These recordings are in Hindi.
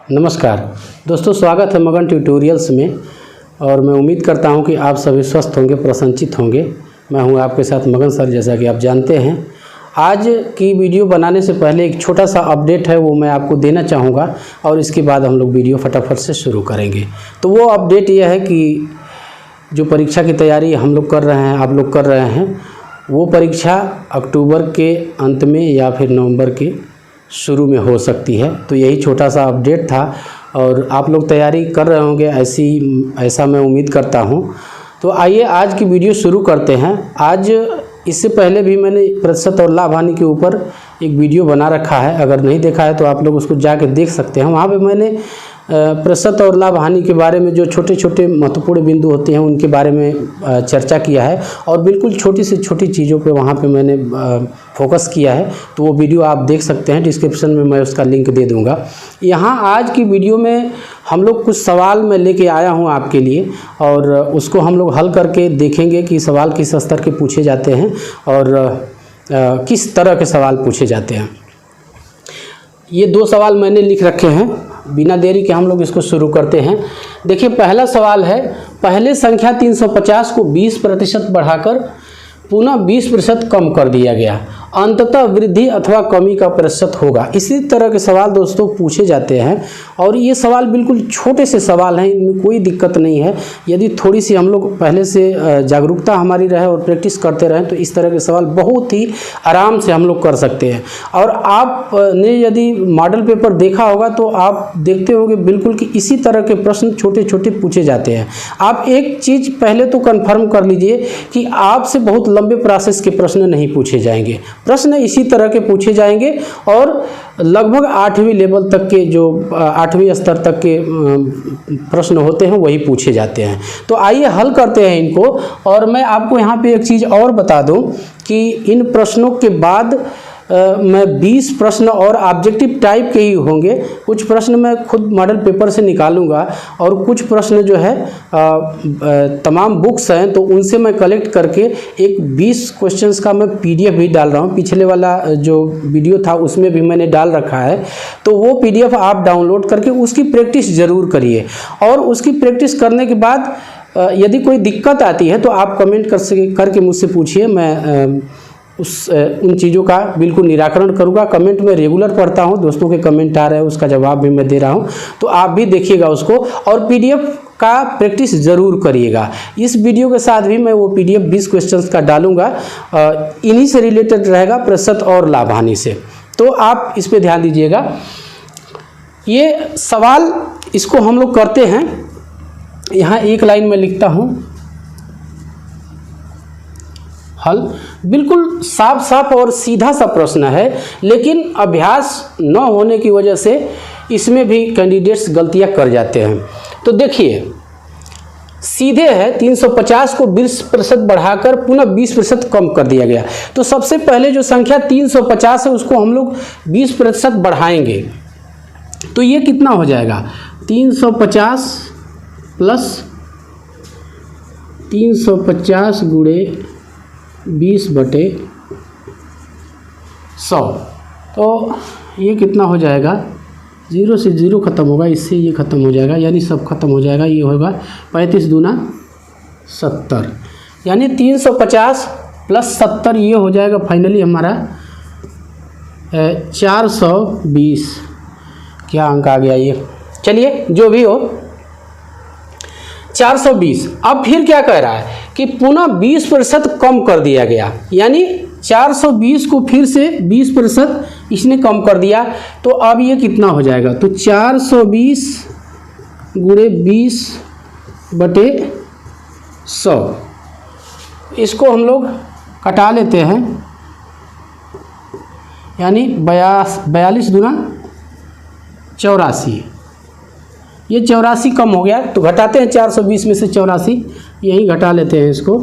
नमस्कार दोस्तों, स्वागत है मगन ट्यूटोरियल्स में। और मैं उम्मीद करता हूं कि आप सभी स्वस्थ होंगे, प्रसन्नचित होंगे। मैं हूं आपके साथ मगन सर। जैसा कि आप जानते हैं, आज की वीडियो बनाने से पहले एक छोटा सा अपडेट है, वो मैं आपको देना चाहूँगा और इसके बाद हम लोग वीडियो फटाफट से शुरू करेंगे। तो वो अपडेट यह है कि जो परीक्षा की तैयारी हम लोग कर रहे हैं, आप लोग कर रहे हैं, वो परीक्षा अक्टूबर के अंत में या फिर नवंबर के शुरू में हो सकती है। तो यही छोटा सा अपडेट था और आप लोग तैयारी कर रहे होंगे ऐसा मैं उम्मीद करता हूं। तो आइए आज की वीडियो शुरू करते हैं। आज इससे पहले भी मैंने प्रतिशत और लाभ हानि के ऊपर एक वीडियो बना रखा है, अगर नहीं देखा है तो आप लोग उसको जाके देख सकते हैं। वहाँ पे मैंने प्रतिशत और लाभ हानि के बारे में जो छोटे छोटे महत्वपूर्ण बिंदु होते हैं उनके बारे में चर्चा किया है और बिल्कुल छोटी से छोटी चीज़ों पे वहाँ पे मैंने फोकस किया है। तो वो वीडियो आप देख सकते हैं, डिस्क्रिप्शन में मैं उसका लिंक दे दूँगा। यहाँ आज की वीडियो में हम लोग कुछ सवाल मैं लेके आया हूँ आपके लिए और उसको हम लोग हल करके देखेंगे कि सवाल किस स्तर के पूछे जाते हैं और किस तरह के सवाल पूछे जाते हैं। ये दो सवाल मैंने लिख रखे हैं, बिना देरी के हम लोग इसको शुरू करते हैं। देखिए, पहला सवाल है, पहले संख्या 350 को 20% बढ़ाकर पुनः 20% कम कर दिया गया, अंततः वृद्धि अथवा कमी का प्रतिशत होगा। इसी तरह के सवाल दोस्तों पूछे जाते हैं और ये सवाल बिल्कुल छोटे से सवाल हैं, इनमें कोई दिक्कत नहीं है। यदि थोड़ी सी हम लोग पहले से जागरूकता हमारी रहे और प्रैक्टिस करते रहें तो इस तरह के सवाल बहुत ही आराम से हम लोग कर सकते हैं। और आपने यदि मॉडल पेपर देखा होगा तो आप देखते होंगे बिल्कुल कि इसी तरह के प्रश्न छोटे छोटे पूछे जाते हैं। आप एक चीज़ पहले तो कन्फर्म कर लीजिए कि आपसे बहुत लंबे प्रोसेस के प्रश्न नहीं पूछे जाएंगे। प्रश्न इसी तरह के पूछे जाएंगे और लगभग 8वीं लेवल तक के, जो 8वीं स्तर तक के प्रश्न होते हैं वही पूछे जाते हैं। तो आइए हल करते हैं इनको। और मैं आपको यहाँ पे एक चीज़ और बता दूं कि इन प्रश्नों के बाद मैं 20 प्रश्न और ऑब्जेक्टिव टाइप के ही होंगे। कुछ प्रश्न मैं खुद मॉडल पेपर से निकालूंगा और कुछ प्रश्न जो है तमाम बुक्स हैं तो उनसे मैं कलेक्ट करके एक 20 क्वेश्चंस का मैं पीडीएफ भी डाल रहा हूं। पिछले वाला जो वीडियो था उसमें भी मैंने डाल रखा है, तो वो पीडीएफ आप डाउनलोड करके उसकी प्रैक्टिस ज़रूर करिए। और उसकी प्रैक्टिस करने के बाद यदि कोई दिक्कत आती है तो आप कमेंट करके मुझसे पूछिए, मैं उन चीज़ों का बिल्कुल निराकरण करूँगा। कमेंट में रेगुलर पढ़ता हूँ, दोस्तों के कमेंट आ रहे हैं उसका जवाब भी मैं दे रहा हूँ, तो आप भी देखिएगा उसको और पीडीएफ का प्रैक्टिस ज़रूर करिएगा। इस वीडियो के साथ भी मैं वो पीडीएफ 20 क्वेश्चंस का डालूंगा, इन्हीं से रिलेटेड रहेगा, प्रतिशत और लाभ हानि से। तो आप इस पर ध्यान दीजिएगा। ये सवाल इसको हम लोग करते हैं। यहाँ एक लाइन में लिखता हूँ हल। बिल्कुल साफ साफ और सीधा सा प्रश्न है, लेकिन अभ्यास न होने की वजह से इसमें भी कैंडिडेट्स गलतियां कर जाते हैं। तो देखिए, सीधे है 350 को 20% बढ़ाकर पुनः 20% कम कर दिया गया। तो सबसे पहले जो संख्या 350 है उसको हम लोग 20% बढ़ाएंगे तो ये कितना हो जाएगा? 350 प्लस 350 गुणे 20/100। तो ये कितना हो जाएगा? 0 से 0 ख़त्म होगा, इससे ये ख़त्म हो जाएगा, यानी सब खत्म हो जाएगा। ये होगा 35 दूना 70, यानी 350 प्लस 70 ये हो जाएगा फाइनली हमारा 420। क्या अंक आ गया ये? चलिए जो भी हो, 420। अब फिर क्या कह रहा है कि पुनः 20% कम कर दिया गया, यानी 420 को फिर से 20% इसने कम कर दिया। तो अब ये कितना हो जाएगा? तो 420 गुणे 20/100, इसको हम लोग कटा लेते हैं, यानी 42 दूना 84। ये 84 कम हो गया तो घटाते हैं 420 में से 84, यहीं घटा लेते हैं इसको,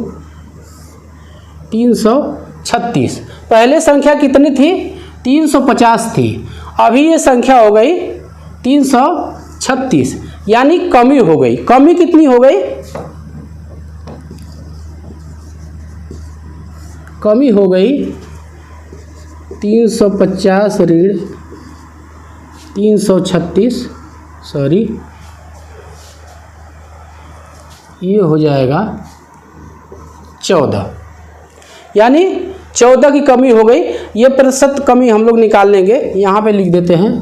336। पहले संख्या कितनी थी? 350 थी, अभी ये संख्या हो गई 336, यानी कमी हो गई। कमी कितनी हो गई? कमी हो गई 350 ऋण 336 सॉरी, ये हो जाएगा 14, यानी 14 की कमी हो गई। ये प्रतिशत कमी हम लोग निकाल लेंगे, यहाँ पे लिख देते हैं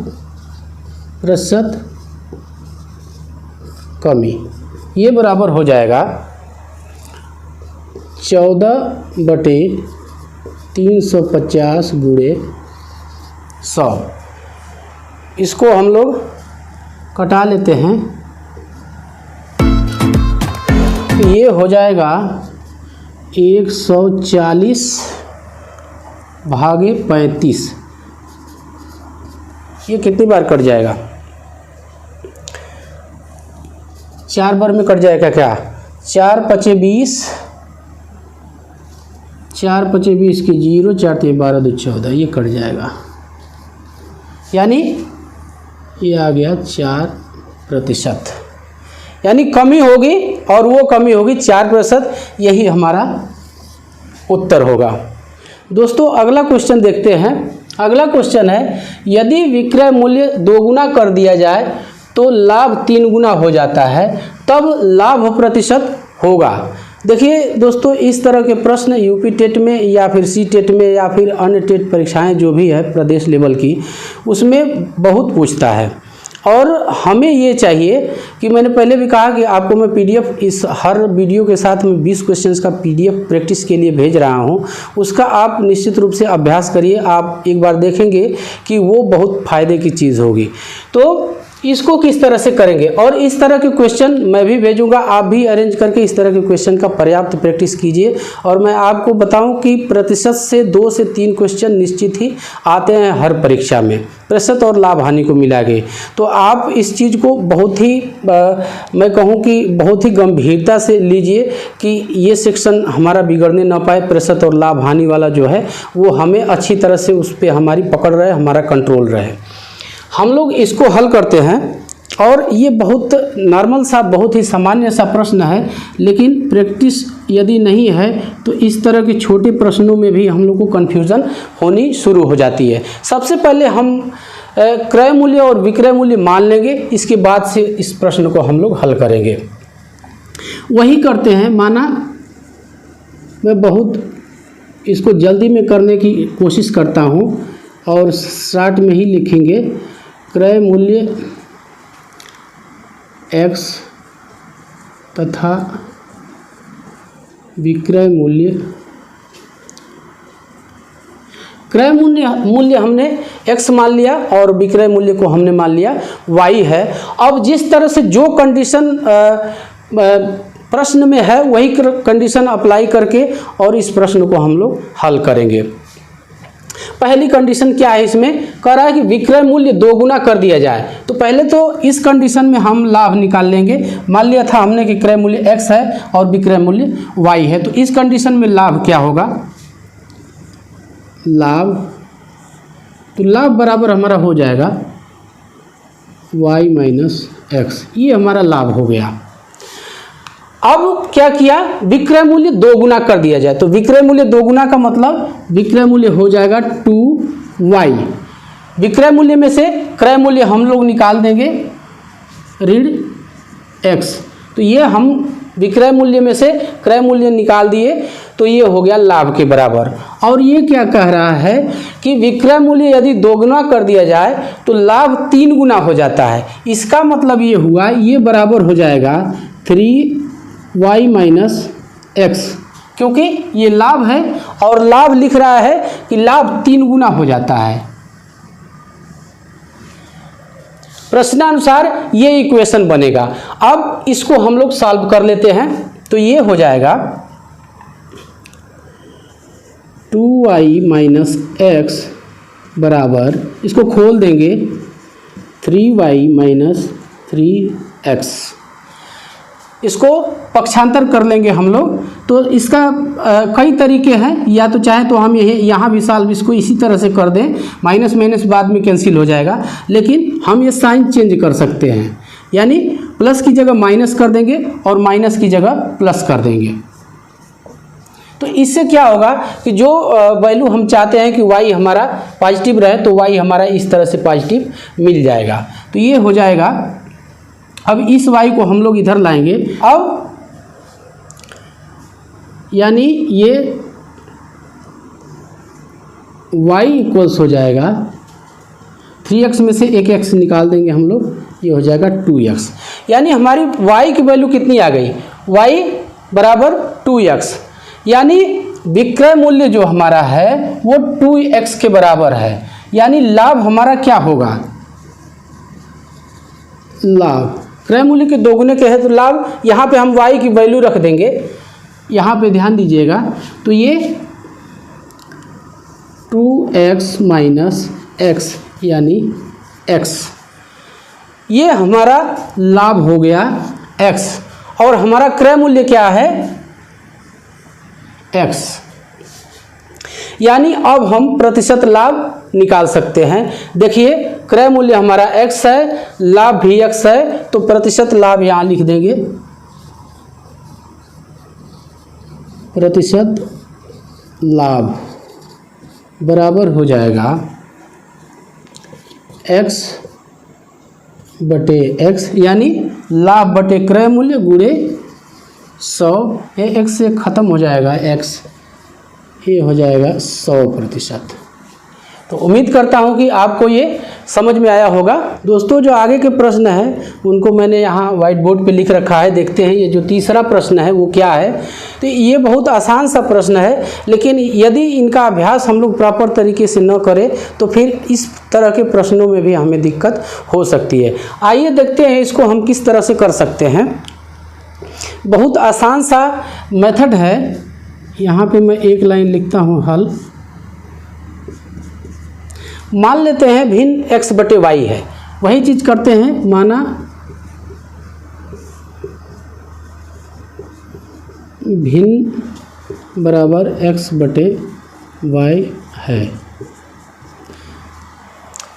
प्रतिशत कमी। ये बराबर हो जाएगा 14/350 गुणे 100। इसको हम लोग कटा लेते हैं, तो ये हो जाएगा 140/35। ये कितनी बार कट जाएगा? 4 बार में कट जाएगा क्या? 4 पचे 20, 4 पचे 20 की 0, 4 3 12 2 14, ये कट जाएगा, यानी ये आ गया 4%। यानी कमी होगी और वो कमी होगी 4%। यही हमारा उत्तर होगा। दोस्तों अगला क्वेश्चन देखते हैं। अगला क्वेश्चन है, यदि विक्रय मूल्य 2 गुना कर दिया जाए तो लाभ 3 गुना हो जाता है, तब लाभ प्रतिशत होगा। देखिए दोस्तों, इस तरह के प्रश्न यूपी टेट में या फिर सी टेट में या फिर अन्य टेट परीक्षाएं जो भी है प्रदेश लेवल की, उसमें बहुत पूछता है। और हमें ये चाहिए कि मैंने पहले भी कहा कि आपको मैं पीडीएफ इस हर वीडियो के साथ में 20 क्वेश्चंस का पीडीएफ प्रैक्टिस के लिए भेज रहा हूँ। उसका आप निश्चित रूप से अभ्यास करिए। आप एक बार देखेंगे कि वो बहुत फ़ायदे की चीज़ होगी। तो इसको किस तरह से करेंगे, और इस तरह के क्वेश्चन मैं भी भेजूंगा, आप भी अरेंज करके इस तरह के क्वेश्चन का पर्याप्त प्रैक्टिस कीजिए। और मैं आपको बताऊं कि प्रतिशत से 2 से 3 क्वेश्चन निश्चित ही आते हैं हर परीक्षा में, प्रतिशत और लाभ हानि को मिला के। तो आप इस चीज़ को बहुत ही मैं कहूं कि बहुत ही गंभीरता से लीजिए कि ये सेक्शन हमारा बिगड़ने ना पाए। प्रतिशत और लाभ हानि वाला जो है वो हमें अच्छी तरह से उस पर हमारी पकड़ रहे, हमारा कंट्रोल रहे। हम लोग इसको हल करते हैं, और ये बहुत नॉर्मल सा, बहुत ही सामान्य सा प्रश्न है, लेकिन प्रैक्टिस यदि नहीं है तो इस तरह के छोटे प्रश्नों में भी हम लोग को कन्फ्यूज़न होनी शुरू हो जाती है। सबसे पहले हम क्रय मूल्य और विक्रय मूल्य मान लेंगे, इसके बाद से इस प्रश्न को हम लोग हल करेंगे। वही करते हैं। माना मैं बहुत इसको जल्दी में करने की कोशिश करता हूँ, और शॉर्ट में ही लिखेंगे क्रय मूल्य x तथा विक्रय मूल्य, क्रय मूल्य हमने x मान लिया और विक्रय मूल्य को हमने मान लिया y है। अब जिस तरह से जो कंडीशन प्रश्न में है वही कंडीशन अप्लाई करके और इस प्रश्न को हम लोग हल करेंगे। पहली कंडीशन क्या है, इसमें कह रहा है कि विक्रय मूल्य 2 गुना कर दिया जाए। तो पहले तो इस कंडीशन में हम लाभ निकाल लेंगे। मान लिया था हमने कि क्रय मूल्य x है और विक्रय मूल्य y है, तो इस कंडीशन में लाभ क्या होगा? लाभ, तो लाभ बराबर हमारा हो जाएगा y माइनस x। ये हमारा लाभ हो गया। अब क्या किया, विक्रय मूल्य 2 गुना कर दिया जाए। तो विक्रय मूल्य 2 गुना का मतलब विक्रय मूल्य हो जाएगा 2y। विक्रय मूल्य में से क्रय मूल्य हम लोग निकाल देंगे ऋण x। तो ये हम विक्रय मूल्य में से क्रय मूल्य निकाल दिए, तो ये हो गया लाभ के बराबर। और ये क्या कह रहा है कि विक्रय मूल्य यदि 2 गुना कर दिया जाए तो लाभ 3 गुना हो जाता है। इसका मतलब ये हुआ, ये बराबर हो जाएगा 3y माइनस x, क्योंकि ये लाभ है और लाभ लिख रहा है कि लाभ 3 गुना हो जाता है। प्रश्नानुसार ये इक्वेशन बनेगा। अब इसको हम लोग सॉल्व कर लेते हैं। तो ये हो जाएगा 2y माइनस x बराबर, इसको खोल देंगे 3y माइनस 3x। इसको पक्षांतर कर लेंगे हम लोग। तो इसका कई तरीके हैं, या तो चाहे तो हम यहाँ भी सॉल्व इसको इसी तरह से कर दें, माइनस माइनस बाद में कैंसिल हो जाएगा, लेकिन हम ये साइन चेंज कर सकते हैं, यानी प्लस की जगह माइनस कर देंगे और माइनस की जगह प्लस कर देंगे। तो इससे क्या होगा कि जो वैल्यू हम चाहते हैं कि y हमारा पॉजिटिव रहे, तो y हमारा इस तरह से पॉजिटिव मिल जाएगा। तो ये हो जाएगा अब इस y को हम लोग इधर लाएंगे। अब यानी ये y इक्वल्स हो जाएगा 3x में से एक x निकाल देंगे हम लोग, ये हो जाएगा 2x। यानी हमारी y की वैल्यू कितनी आ गई, y बराबर 2x। यानी विक्रय मूल्य जो हमारा है वो 2x के बराबर है। यानी लाभ हमारा क्या होगा, लाभ क्रय मूल्य के दोगुने के है तो लाभ, यहाँ पे हम y की वैल्यू रख देंगे, यहाँ पे ध्यान दीजिएगा। तो ये 2x माइनस x यानी x, ये हमारा लाभ हो गया x। और हमारा क्रय मूल्य क्या है, x। यानी अब हम प्रतिशत लाभ निकाल सकते हैं। देखिए क्रय मूल्य हमारा x है, लाभ भी x है, तो प्रतिशत लाभ यहाँ लिख देंगे। प्रतिशत लाभ बराबर हो जाएगा x बटे x, यानी लाभ बटे क्रय मूल्य गुणे 100। ये x से ख़त्म हो जाएगा, x ये हो जाएगा 100%। तो उम्मीद करता हूँ कि आपको ये समझ में आया होगा। दोस्तों जो आगे के प्रश्न हैं उनको मैंने यहाँ व्हाइट बोर्ड पे लिख रखा है। देखते हैं ये जो तीसरा प्रश्न है वो क्या है। तो ये बहुत आसान सा प्रश्न है, लेकिन यदि इनका अभ्यास हम लोग प्रॉपर तरीके से न करें तो फिर इस तरह के प्रश्नों में भी हमें दिक्कत हो सकती है। आइए देखते हैं इसको हम किस तरह से कर सकते हैं। बहुत आसान सा मेथड है। यहाँ पे मैं एक लाइन लिखता हूँ हल। मान लेते हैं भिन्न x बटे y है, वही चीज़ करते हैं। माना भिन्न बराबर x बटे y है।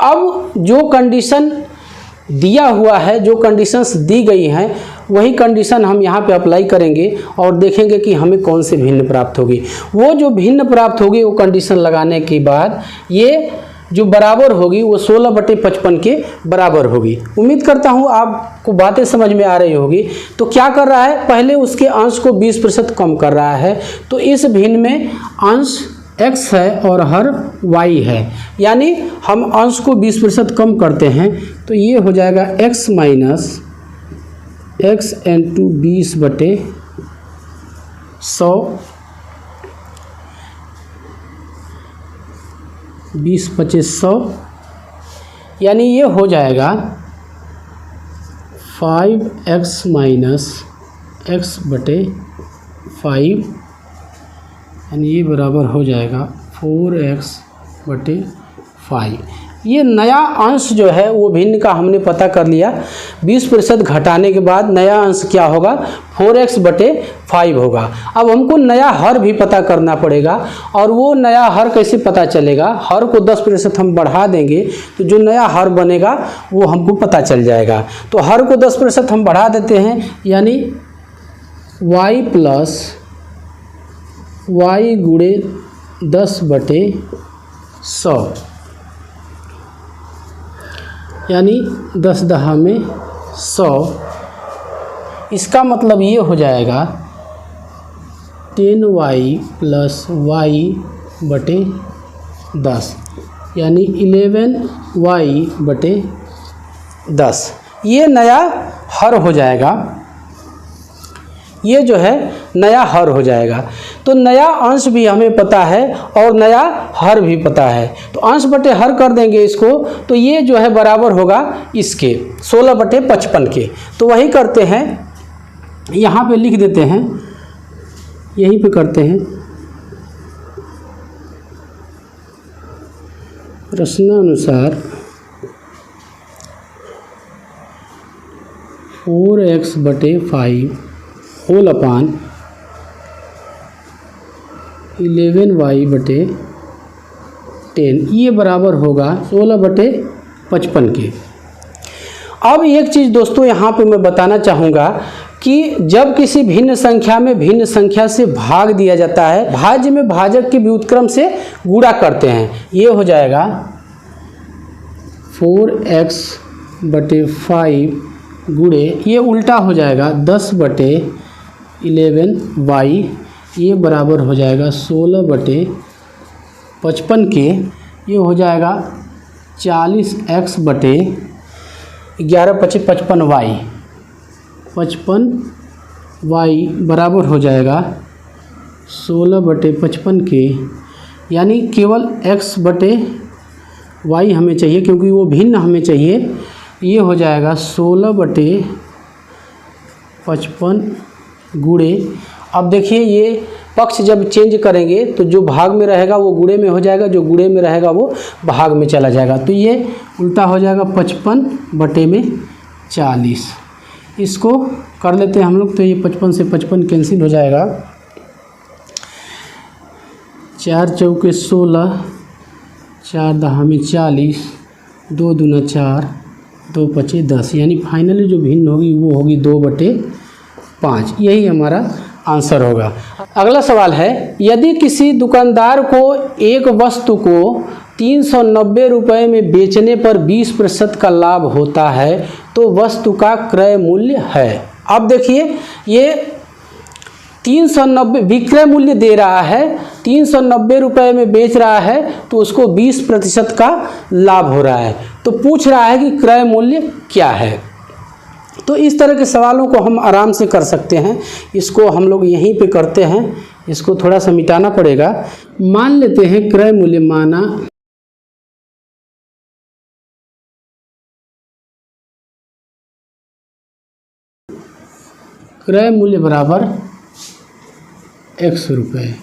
अब जो कंडीशन दिया हुआ है, जो कंडीशंस दी गई हैं, वही कंडीशन हम यहाँ पे अप्लाई करेंगे और देखेंगे कि हमें कौन से भिन्न प्राप्त होगी। वो जो भिन्न प्राप्त होगी वो कंडीशन लगाने के बाद ये जो बराबर होगी वो 16/55 के बराबर होगी। उम्मीद करता हूँ आपको बातें समझ में आ रही होगी। तो क्या कर रहा है, पहले उसके अंश को 20% कम कर रहा है। तो इस भिन्न में अंश x है और हर y है, यानी हम अंश को 20% कम करते हैं तो ये हो जाएगा x माइनस x इंटू 20/100, 20/2500, यानी ये हो जाएगा 5x माइनस x बटे 5, यानी ये बराबर हो जाएगा 4x बटे 5। ये नया अंश जो है वो भिन्न का हमने पता कर लिया। 20% घटाने के बाद नया अंश क्या होगा, 4x बटे 5 होगा। अब हमको नया हर भी पता करना पड़ेगा। और वो नया हर कैसे पता चलेगा, हर को 10% हम बढ़ा देंगे तो जो नया हर बनेगा वो हमको पता चल जाएगा। तो हर को 10% हम बढ़ा देते हैं, यानी y प्लस y गुणे 10/100, यानी 10 में 100। इसका मतलब ये हो जाएगा 10y प्लस y बटे 10, यानी 11y बटे 10। ये नया हर हो जाएगा, ये जो है नया हर हो जाएगा। तो नया अंश भी हमें पता है और नया हर भी पता है, तो अंश बटे हर कर देंगे इसको, तो ये जो है बराबर होगा इसके 16/55 के। तो वही करते हैं, यहाँ पे लिख देते हैं, यहीं पे करते हैं। प्रश्नानुसार 4x बटे 5 होल अपान 11y बटे 10, ये बराबर होगा 16/55 के। अब एक चीज़ दोस्तों यहाँ पे मैं बताना चाहूँगा कि जब किसी भिन्न संख्या में भिन्न संख्या से भाग दिया जाता है, भाज्य में भाजक के व्युत्क्रम से गुणा करते हैं। ये हो जाएगा 4x बटे 5 गुणे, ये उल्टा हो जाएगा 10/11y, ये बराबर हो जाएगा 16/55 के, ये हो जाएगा 40x/11×55y, 55y बराबर हो जाएगा 16/55 के, यानी केवल x/y हमें चाहिए क्योंकि वो भिन्न हमें चाहिए। ये हो जाएगा 16/55 गुणे, अब देखिए ये पक्ष जब चेंज करेंगे तो जो भाग में रहेगा वो गुणे में हो जाएगा, जो गुणे में रहेगा वो भाग में चला जाएगा, तो ये उल्टा हो जाएगा 55/40। इसको कर लेते हैं हम लोग, तो ये 55 से 55 कैंसिल हो जाएगा, 4 चौके 16, 4 दहा में 40, 2 दूना 4, 2 पचे 10, यानी फाइनली जो भिन्न होगी वो होगी 2/5। यही हमारा आंसर होगा। अगला सवाल है, यदि किसी दुकानदार को एक वस्तु को 390 रुपये में बेचने पर 20% का लाभ होता है तो वस्तु का क्रय मूल्य है। अब देखिए ये 390 विक्रय मूल्य दे रहा है, 390 रुपये में बेच रहा है तो उसको 20% का लाभ हो रहा है, तो पूछ रहा है कि क्रय मूल्य क्या है। तो इस तरह के सवालों को हम आराम से कर सकते हैं। इसको हम लोग यहीं पे करते हैं, इसको थोड़ा सा मिटाना पड़ेगा। मान लेते हैं क्रय मूल्य, माना क्रय मूल्य बराबर x रुपये,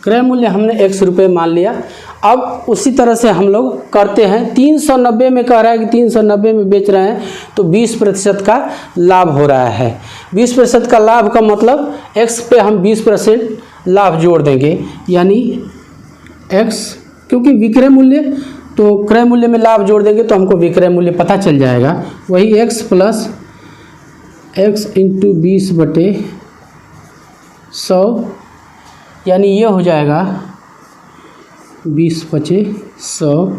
क्रय मूल्य हमने x रुपये मान लिया। अब उसी तरह से हम लोग करते हैं, 390 में कह रहा है कि 390 में बेच रहे हैं तो 20% का लाभ हो रहा है। 20% का लाभ का मतलब x पे हम 20% लाभ जोड़ देंगे, यानी x, क्योंकि विक्रय मूल्य तो क्रय मूल्य में लाभ जोड़ देंगे तो हमको विक्रय मूल्य पता चल जाएगा, वही x प्लस x इंटू 20/100, यानी ये हो जाएगा 20/100,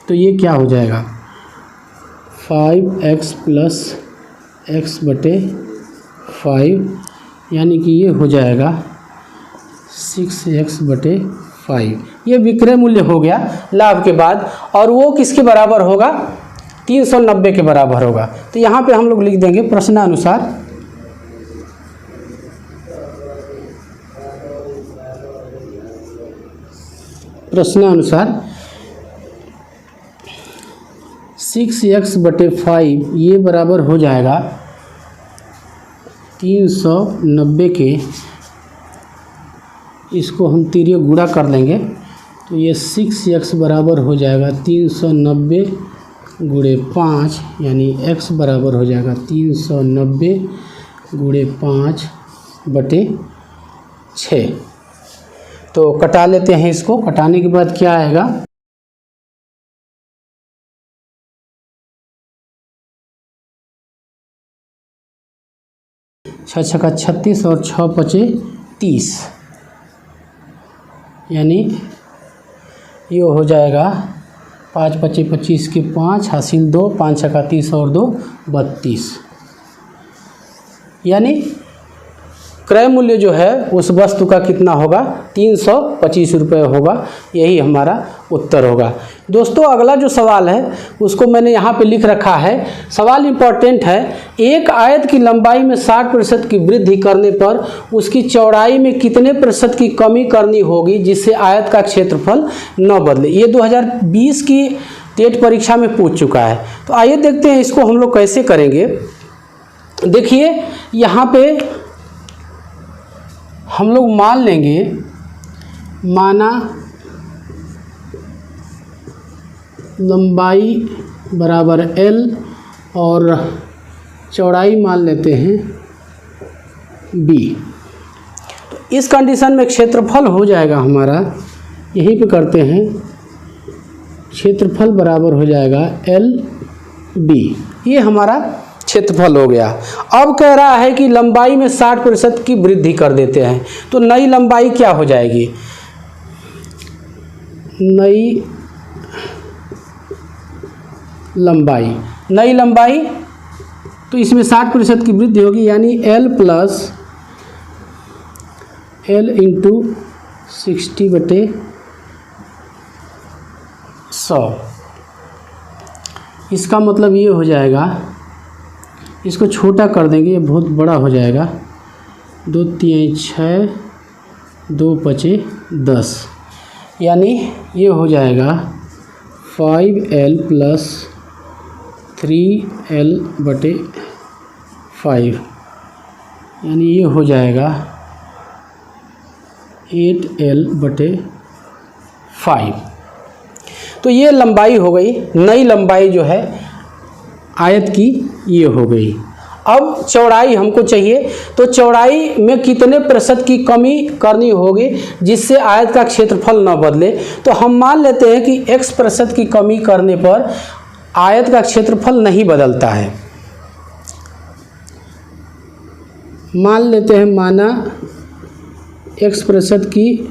तो ये क्या हो जाएगा 5x प्लस x/5, यानी कि ये हो जाएगा 6x/5। ये विक्रय मूल्य हो गया लाभ के बाद, और वो किसके बराबर होगा, 390 के बराबर होगा। तो यहाँ पे हम लोग लिख देंगे प्रश्नानुसार, प्रश्नानुसार 6x/5 ये बराबर हो जाएगा 390 के, इसको हम तिर्यक गुणा कर लेंगे तो ये 6x बराबर हो जाएगा 390 गुणे 5, यानी x बराबर हो जाएगा 390 गुणे 5/6। तो कटा लेते हैं इसको, कटाने के बाद क्या आएगा, छः छक्का 36 और 6 पचे 30, यानी ये हो जाएगा 5 पचे 25 के 5 हासिल 2, 5 छक्का 30 और 2 32, यानी क्रय मूल्य जो है उस वस्तु का कितना होगा 325 रुपये होगा। यही हमारा उत्तर होगा। दोस्तों अगला जो सवाल है उसको मैंने यहाँ पे लिख रखा है, सवाल इम्पॉर्टेंट है। एक आयत की लंबाई में 60% की वृद्धि करने पर उसकी चौड़ाई में कितने प्रतिशत की कमी करनी होगी जिससे आयत का क्षेत्रफल न बदले। ये 2020 की टेट परीक्षा में पूछ चुका है। तो आइए देखते हैं इसको हम लोग कैसे करेंगे। देखिए यहाँ पे हम लोग मान लेंगे, माना लंबाई बराबर L और चौड़ाई मान लेते हैं B। तो इस कंडीशन में क्षेत्रफल हो जाएगा हमारा, यहीं पे करते हैं, क्षेत्रफल बराबर हो जाएगा LB। ये हमारा क्षेत्रफल हो गया। अब कह रहा है कि लंबाई में 60% की वृद्धि कर देते हैं, तो नई लंबाई क्या हो जाएगी, नई लंबाई, नई लंबाई, तो इसमें 60% की वृद्धि होगी, यानी L प्लस L इंटू 60/100। इसका मतलब ये हो जाएगा, इसको छोटा कर देंगे, ये बहुत बड़ा हो जाएगा, 2 3 6, 2 5 10, यानी ये हो जाएगा 5L प्लस 3L/5, यानी ये हो जाएगा 8L/5। तो ये लंबाई हो गई, नई लंबाई जो है आयत की ये हो गई। अब चौड़ाई हमको चाहिए, तो चौड़ाई में कितने प्रतिशत की कमी करनी होगी जिससे आयत का क्षेत्रफल न बदले। तो हम मान लेते हैं कि x% की कमी करने पर आयत का क्षेत्रफल नहीं बदलता है। मान लेते हैं, माना x% की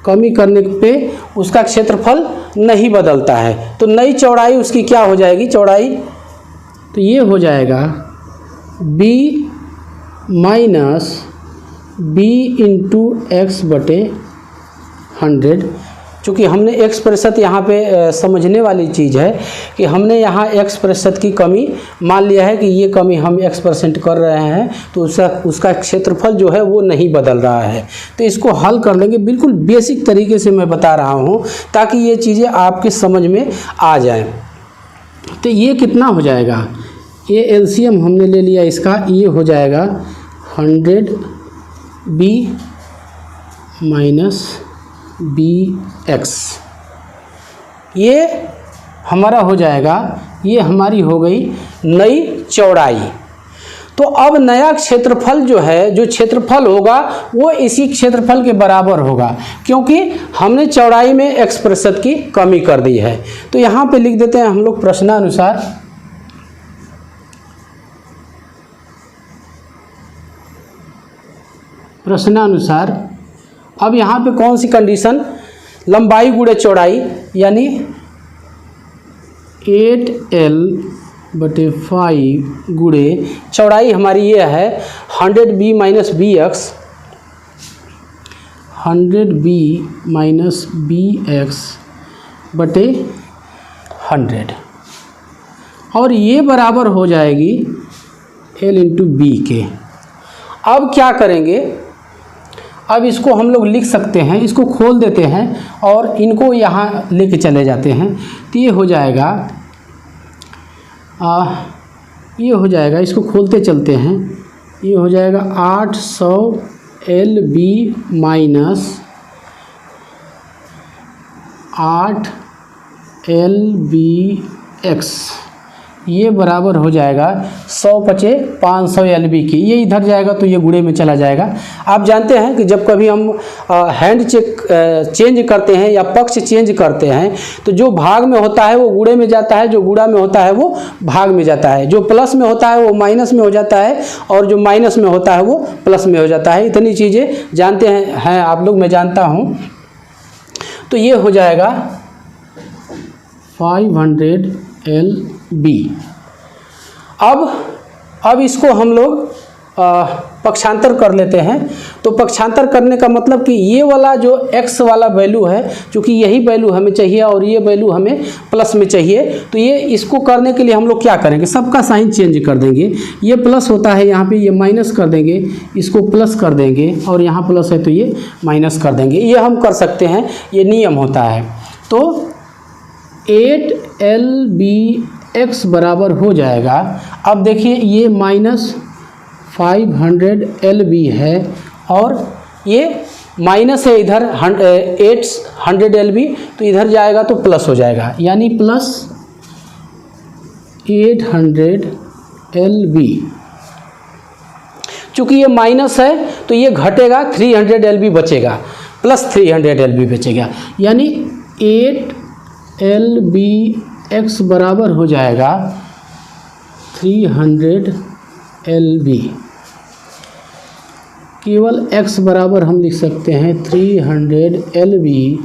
कमी करने पे उसका क्षेत्रफल नहीं बदलता है, तो नई चौड़ाई उसकी क्या हो जाएगी, चौड़ाई तो ये हो जाएगा b minus b into x/100। चूँकि हमने x% यहाँ पे समझने वाली चीज़ है कि हमने यहाँ x% की कमी मान लिया है कि ये कमी हम x% कर रहे हैं, तो उसका क्षेत्रफल जो है वो नहीं बदल रहा है। तो इसको हल कर लेंगे, बिल्कुल बेसिक तरीके से मैं बता रहा हूँ ताकि ये चीज़ें आपके समझ में आ जाएं। तो ये कितना हो जाएगा, ये एलसीएम हमने ले लिया इसका, ये हो जाएगा 100b माइनस bx, ये हमारा हो जाएगा, ये हमारी हो गई नई चौड़ाई। तो अब नया क्षेत्रफल जो है, जो क्षेत्रफल होगा वो इसी क्षेत्रफल के बराबर होगा, क्योंकि हमने चौड़ाई में x% की कमी कर दी है। तो यहाँ पे लिख देते हैं हम लोग प्रश्नानुसार, प्रश्नानुसार। अब यहाँ पे कौन सी कंडीशन, लंबाई गुणे चौड़ाई, यानी 8L/5 गुणे चौड़ाई हमारी ये है 100b minus bx, 100b minus bx/100, और ये बराबर हो जाएगी L इंटू बी के। अब क्या करेंगे, अब इसको हम लोग लिख सकते हैं, इसको खोल देते हैं और इनको यहाँ लेके चले जाते हैं। तो ये हो जाएगा, ये हो जाएगा, इसको खोलते चलते हैं, ये हो जाएगा 800LB माइनस 8LBx, ये बराबर हो जाएगा 100 × 500 LB की। ये इधर जाएगा तो ये गुणे में चला जाएगा। आप जानते हैं कि जब कभी हम हैंड चेंज करते हैं या पक्ष चेंज करते हैं तो जो भाग में होता है वो गुणे में जाता है, जो गुणा में होता है वो भाग में जाता है, जो प्लस में होता है वो माइनस में हो जाता है, और जो माइनस में होता है वो प्लस में हो जाता है। इतनी चीज़ें जानते हैं आप लोग, मैं जानता हूँ। तो ये हो जाएगा 500 LB। अब इसको हम लोग पक्षांतर कर लेते हैं। तो पक्षांतर करने का मतलब कि ये वाला जो x वाला वैल्यू है, क्योंकि यही वैल्यू हमें चाहिए और ये वैल्यू हमें प्लस में चाहिए, तो ये इसको करने के लिए हम लोग क्या करेंगे, सबका साइन चेंज कर देंगे। ये प्लस होता है, यहाँ पे ये माइनस कर देंगे, इसको प्लस कर देंगे, और यहाँ प्लस है तो ये माइनस कर देंगे। ये हम कर सकते हैं, ये नियम होता है। तो 8LBx बराबर हो जाएगा, अब देखिए ये माइनस 500 LB है और ये माइनस है इधर 800 LB, तो इधर जाएगा तो प्लस हो जाएगा, यानी प्लस 800 LB। चूँकि ये माइनस है तो ये घटेगा, 300 LB बचेगा, प्लस 300 LB बचेगा, यानी 8LBx बराबर हो जाएगा 300 LB। केवल x बराबर हम लिख सकते हैं 300 LB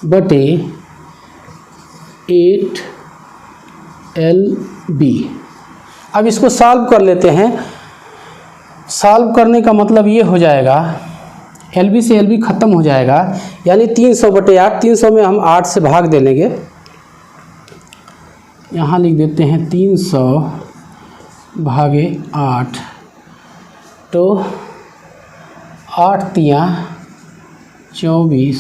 बटे 8 LB। अब इसको सॉल्व कर लेते हैं। सॉल्व करने का मतलब ये हो जाएगा, LB से LB ख़त्म हो जाएगा, यानी 300/8। 300 में हम 8 से भाग दे लेंगे। यहाँ लिख देते हैं 300/8, तो 8 तियाँ 24,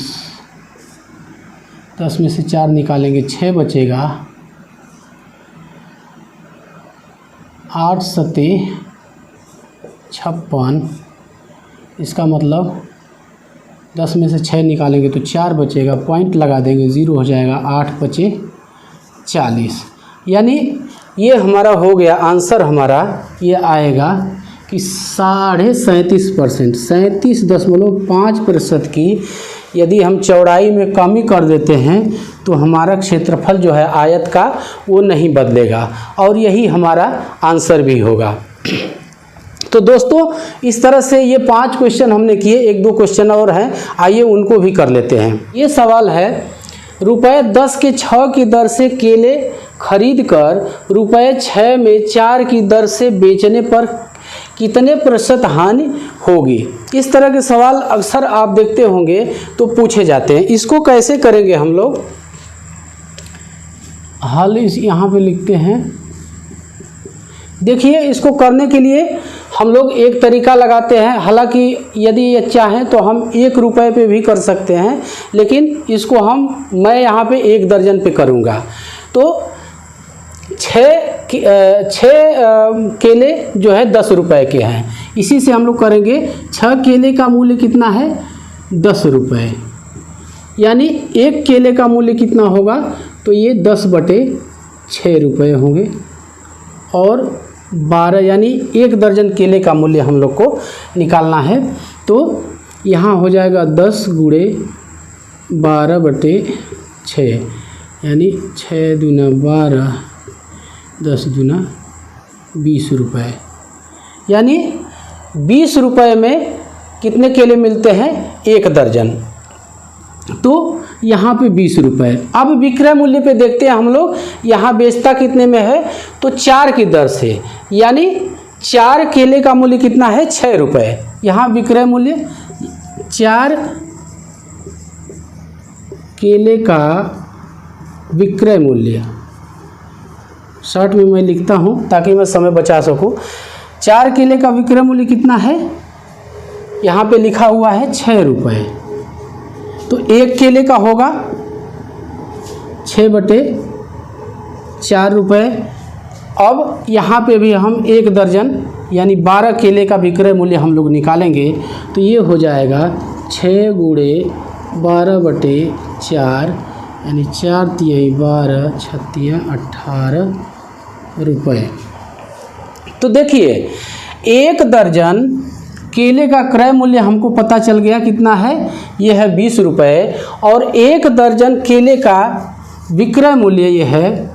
10 में से 4 निकालेंगे 6 बचेगा, 8 सते 56। इसका मतलब 10 में से 6 निकालेंगे तो 4 बचेगा, पॉइंट लगा देंगे, 0 हो जाएगा, 8 बचे 40। यानी ये हमारा हो गया आंसर। हमारा ये आएगा कि 37.5%, 37.5% की यदि हम चौड़ाई में कमी कर देते हैं तो हमारा क्षेत्रफल जो है आयत का वो नहीं बदलेगा, और यही हमारा आंसर भी होगा। तो दोस्तों इस तरह से ये 5 क्वेश्चन हमने किए। 1-2 क्वेश्चन और हैं, आइए उनको भी कर लेते हैं। ये सवाल है, रुपये 10 के 6 की दर से केले खरीदकर रुपये 6 में 4 की दर से बेचने पर कितने प्रतिशत हानि होगी। इस तरह के सवाल अक्सर आप देखते होंगे तो पूछे जाते हैं। इसको कैसे करेंगे हम लोग, हल इस यहाँ पे लिखते हैं। देखिए इसको करने के लिए हम लोग एक तरीका लगाते हैं, हालांकि यदि ये चाहें तो हम 1 रुपये पे भी कर सकते हैं, लेकिन इसको मैं यहाँ पे 1 दर्जन पे करूँगा। तो 6 केले जो है 10 रुपये के हैं, इसी से हम लोग करेंगे। 6 केले का मूल्य कितना है, 10 रुपये, यानी 1 केले का मूल्य कितना होगा, तो ये 10/6 रुपये होंगे, और 12 यानी 1 दर्जन केले का मूल्य हम लोग को निकालना है। तो यहाँ हो जाएगा 10 × 12/6, यानी 6 दूना 12, 10 दूना 20 रुपये, यानी 20 रुपये में कितने केले मिलते हैं, 1 दर्जन। तो यहाँ पे 20 रुपये। अब विक्रय मूल्य पे देखते हैं हम लोग, यहाँ बेचता कितने में है, तो 4 की दर से, यानी 4 केले का मूल्य कितना है, 6 रुपये। यहाँ विक्रय मूल्य 4 केले का विक्रय मूल्य, शॉर्ट में मैं लिखता हूँ ताकि मैं समय बचा सकूँ। 4 केले का विक्रय मूल्य कितना है, यहाँ पे लिखा हुआ है 6 रुपये। तो 1 केले का होगा 6/4 रुपये। अब यहाँ पे भी हम 1 दर्जन यानी 12 केले का विक्रय मूल्य हम लोग निकालेंगे, तो ये हो जाएगा 6 × 12/4, यानी 4 तिहाई 12, 6 तिहाई 18 रुपये। तो देखिए 1 दर्जन केले का क्रय मूल्य हमको पता चल गया कितना है, ये है 20 रुपये, और 1 दर्जन केले का विक्रय मूल्य ये है,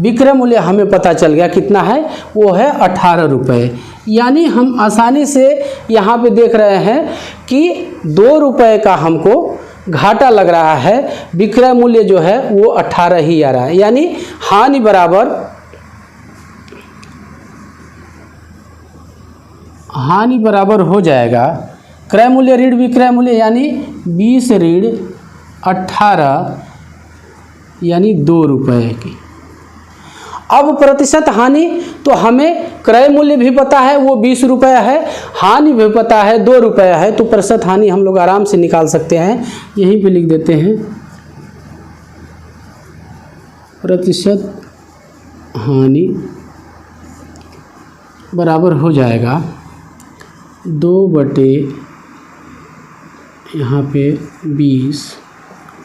विक्रय मूल्य हमें पता चल गया कितना है, वो है 18 रुपये। यानी हम आसानी से यहाँ पे देख रहे हैं कि 2 रुपये का हमको घाटा लग रहा है, विक्रय मूल्य जो है वो 18 ही आ रहा है, यानी हानि बराबर हो जाएगा क्रय मूल्य ऋण विक्रय मूल्य, यानी 20 ऋण 18, यानी 2 रुपये की। अब प्रतिशत हानि, तो हमें क्रय मूल्य भी पता है वो 20 रुपये है, हानि भी पता है 2 रुपये है, तो प्रतिशत हानि हम लोग आराम से निकाल सकते हैं। यहीं पे लिख देते हैं प्रतिशत हानि बराबर हो जाएगा 2/, यहाँ पे 20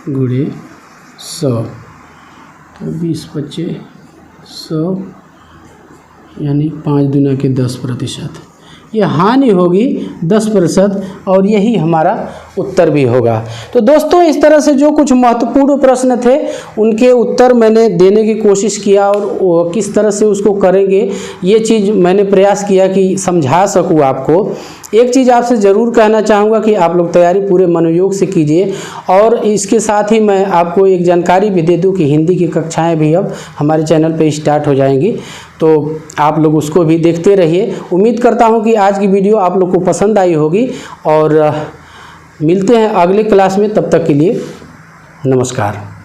× 100, तो 20/100, यानी 5 दूना के 10%। ये हानि होगी 10%, और यही हमारा उत्तर भी होगा। तो दोस्तों इस तरह से जो कुछ महत्वपूर्ण प्रश्न थे उनके उत्तर मैंने देने की कोशिश किया और किस तरह से उसको करेंगे ये चीज़ मैंने प्रयास किया कि समझा सकूँ आपको। एक चीज़ आपसे ज़रूर कहना चाहूँगा कि आप लोग तैयारी पूरे मनोयोग से कीजिए और इसके साथ ही मैं आपको एक जानकारी भी दे दूँ कि हिंदी की कक्षाएं भी अब हमारे चैनल पे स्टार्ट हो जाएंगी, तो आप लोग उसको भी देखते रहिए। उम्मीद करता हूँ कि आज की वीडियो आप लोग को पसंद आई होगी और मिलते हैं अगले क्लास में, तब तक के लिए नमस्कार।